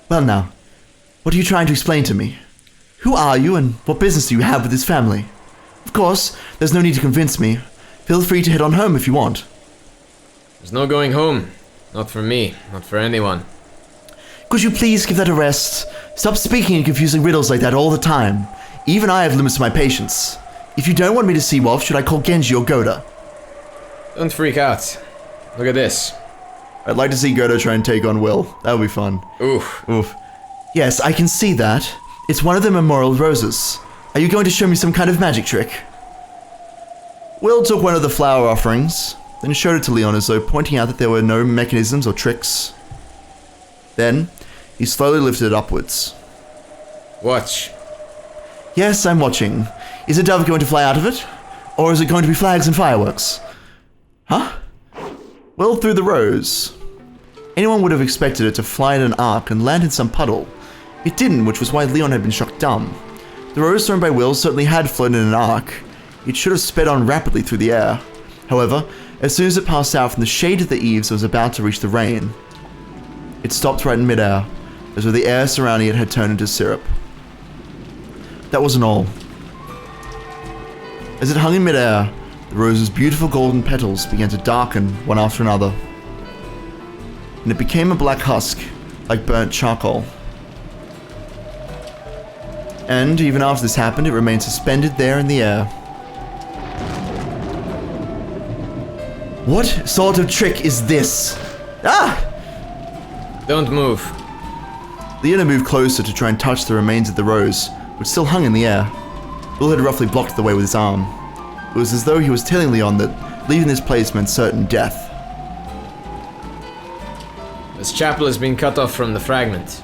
Well now, what are you trying to explain to me? Who are you, and what business do you have with this family? Of course, there's no need to convince me. Feel free to head on home if you want. There's no going home. Not for me. Not for anyone. Could you please give that a rest? Stop speaking in confusing riddles like that all the time. Even I have limits to my patience. If you don't want me to see Wolf, should I call Genji or Goda? Don't freak out. Look at this. I'd like to see Goda try and take on Will. That would be fun. Oof. Yes, I can see that. It's one of the memorial roses. Are you going to show me some kind of magic trick? Will took one of the flower offerings, then showed it to Leon as though pointing out that there were no mechanisms or tricks. Then, he slowly lifted it upwards. Watch. Yes, I'm watching. Is a dove going to fly out of it? Or is it going to be flags and fireworks? Huh? Will threw the rose. Anyone would have expected it to fly in an arc and land in some puddle. It didn't, which was why Leon had been struck dumb. The rose thrown by Will certainly had flown in an arc. It should have sped on rapidly through the air. However, as soon as it passed out from the shade of the eaves, it was about to reach the rain. It stopped right in midair, as though the air surrounding it had turned into syrup. That wasn't all. As it hung in midair, the rose's beautiful golden petals began to darken one after another. And it became a black husk, like burnt charcoal. And even after this happened, it remained suspended there in the air. What sort of trick is this? Ah! Don't move. Leon moved closer to try and touch the remains of the rose, which still hung in the air. Will had roughly blocked the way with his arm. It was as though he was telling Leon that leaving this place meant certain death. This chapel has been cut off from the fragment.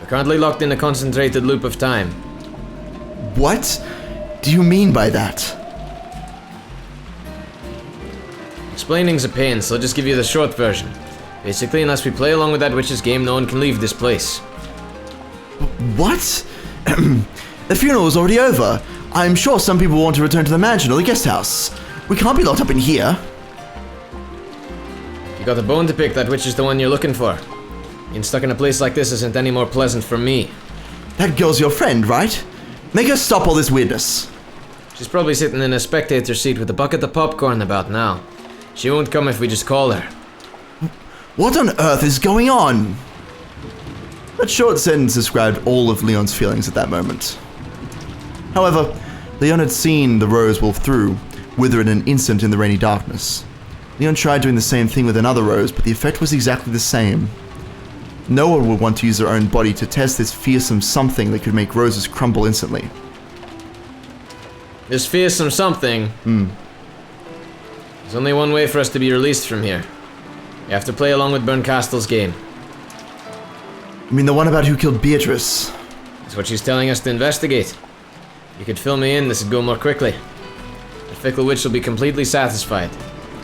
We're currently locked in a concentrated loop of time. What do you mean by that? Explaining's a pain, so I'll just give you the short version. Basically, unless we play along with that witch's game, no one can leave this place. What? The funeral is already over. I'm sure some people want to return to the mansion or the guest house. We can't be locked up in here. You got a bone to pick, that witch is the one you're looking for. Being stuck in a place like this isn't any more pleasant for me. That girl's your friend, right? Make her stop all this weirdness. She's probably sitting in a spectator seat with a bucket of popcorn about now. She won't come if we just call her. What on earth is going on? That short sentence described all of Leon's feelings at that moment. However, Leon had seen the rose wolf through, wither in an instant in the rainy darkness. Leon tried doing the same thing with another rose, but the effect was exactly the same. No one would want to use their own body to test this fearsome something that could make roses crumble instantly. This fearsome something? There's only one way for us to be released from here. You have to play along with Bern Castle's game. You mean the one about who killed Beatrice? That's what she's telling us to investigate. You could fill me in, this would go more quickly. The fickle witch will be completely satisfied.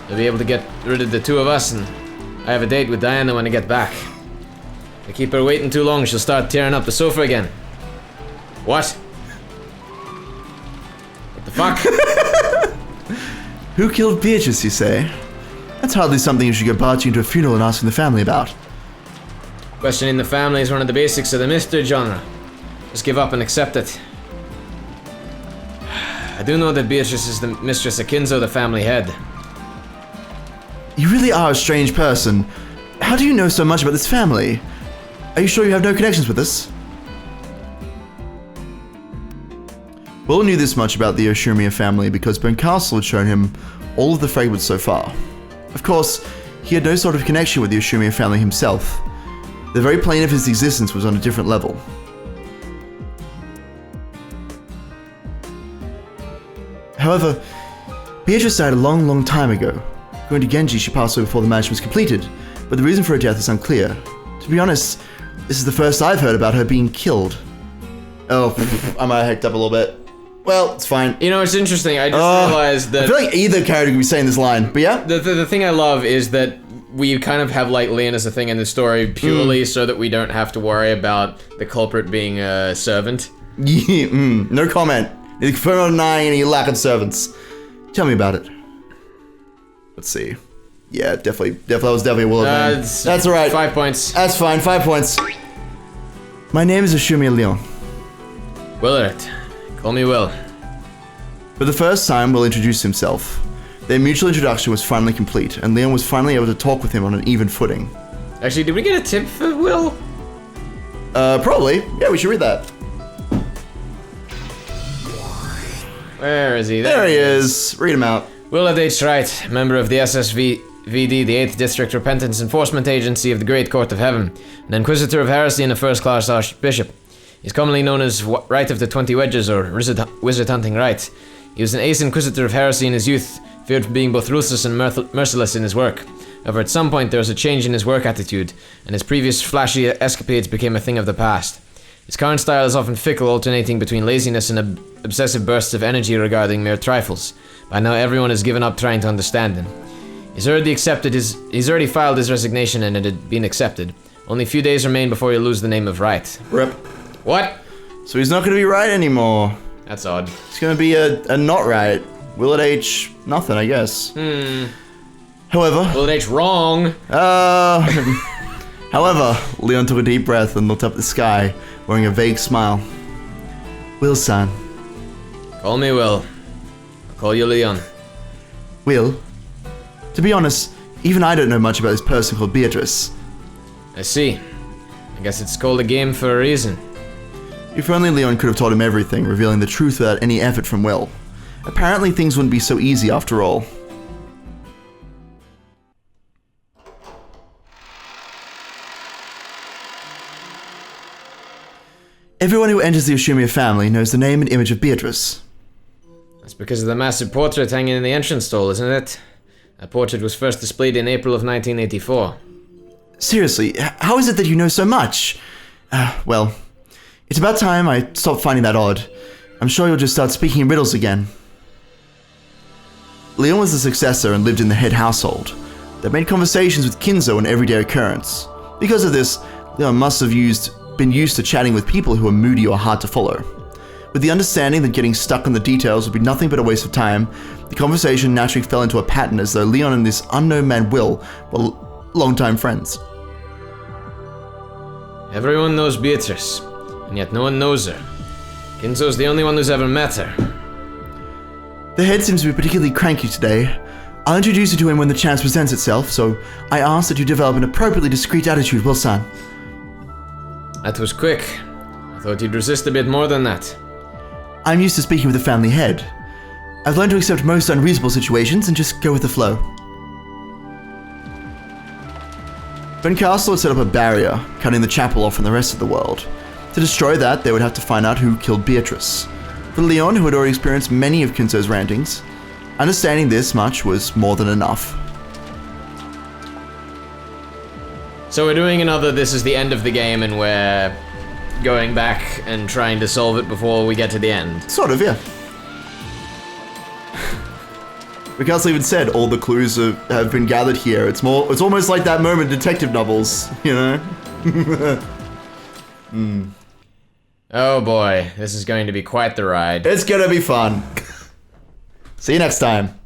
You'll be able to get rid of the two of us, and I have a date with Diana when I get back. If I keep her waiting too long, she'll start tearing up the sofa again. What? What the fuck? Who killed Beatrice, you say? That's hardly something you should go barging into a funeral and asking the family about. Questioning the family is one of the basics of the mystery genre. Just give up and accept it. I do know that Beatrice is the mistress of Kinzo, the family head. You really are a strange person. How do you know so much about this family? Are you sure you have no connections with us? Will knew this much about the Yoshimiya family because Bern Castle had shown him all of the fragments so far. Of course, he had no sort of connection with the Yoshimiya family himself. The very plane of his existence was on a different level. However, Beatrice died a long time ago. According to Genji, she passed away before the marriage was completed, but the reason for her death is unclear. To be honest, this is the first I've heard about her being killed. Oh, I might have hicked up a little bit. Well, it's fine. You know, it's interesting. I just realized that... I feel like either character could be saying this line, but yeah? The thing I love is that we kind of have like Leon as a thing in the story purely so that we don't have to worry about the culprit being a servant. Yeah, no comment. Neither confirm nor deny any lack of servants. Tell me about it. Let's see. Yeah, definitely that was definitely a will of man. That's alright. 5 points. That's fine, 5 points. My name is Yoshimiya Leon. Willard. Call me Will. For the first time, Will introduced himself. Their mutual introduction was finally complete, and Leon was finally able to talk with him on an even footing. Actually, did we get a tip for Will? Probably. Yeah, we should read that. Where is he? There he is. Read him out. Willard H. Wright, member of the SSVD, the 8th District Repentance Enforcement Agency of the Great Court of Heaven, an Inquisitor of Heresy and a first-class Archbishop. He's commonly known as Wright of the 20 Wedges, or Wizard Hunting Wright. He was an ace Inquisitor of Heresy in his youth, feared for being both ruthless and merciless in his work. However, at some point there was a change in his work attitude, and his previous flashy escapades became a thing of the past. His current style is often fickle, alternating between laziness and obsessive bursts of energy regarding mere trifles. By now everyone has given up trying to understand him. He's already filed his resignation and it had been accepted. Only a few days remain before he'll lose the name of Wright. Rip. What? So he's not going to be right anymore. That's odd. He's going to be a not right. Willard H. nothing, I guess. However... Willard H. wrong. However, Leon took a deep breath and looked up at the sky, wearing a vague smile. Will-san. Call me Will. I'll call you Leon. Will? To be honest, even I don't know much about this person called Beatrice. I see. I guess it's called a game for a reason. If only Leon could have told him everything, revealing the truth without any effort from Will. Apparently things wouldn't be so easy after all. Everyone who enters the Yoshimiya family knows the name and image of Beatrice. That's because of the massive portrait hanging in the entrance stall, isn't it? That portrait was first displayed in April of 1984. Seriously, how is it that you know so much? Well, it's about time I stopped finding that odd. I'm sure you'll just start speaking in riddles again. Leon was the successor and lived in the head household. They made conversations with Kinzo an everyday occurrence. Because of this, Leon must have been used to chatting with people who are moody or hard to follow. With the understanding that getting stuck on the details would be nothing but a waste of time, the conversation naturally fell into a pattern as though Leon and this unknown man Will were longtime friends. Everyone knows Beatrice, and yet no one knows her. Kinzo's the only one who's ever met her. The head seems to be particularly cranky today. I'll introduce you to him when the chance presents itself, so I ask that you develop an appropriately discreet attitude, Will-san. That was quick. I thought you'd resist a bit more than that. I'm used to speaking with the family head. I've learned to accept most unreasonable situations and just go with the flow. Bern Castle had set up a barrier, cutting the chapel off from the rest of the world. To destroy that, they would have to find out who killed Beatrice. For Leon, who had already experienced many of Kinzo's rantings, understanding this much was more than enough. So we're doing another This is the end of the game and we're going back and trying to solve it before we get to the end. Sort of, yeah. Castle even said all the clues have been gathered here. It's almost like that moment in detective novels, you know? Oh boy, this is going to be quite the ride. It's gonna be fun. See you next time.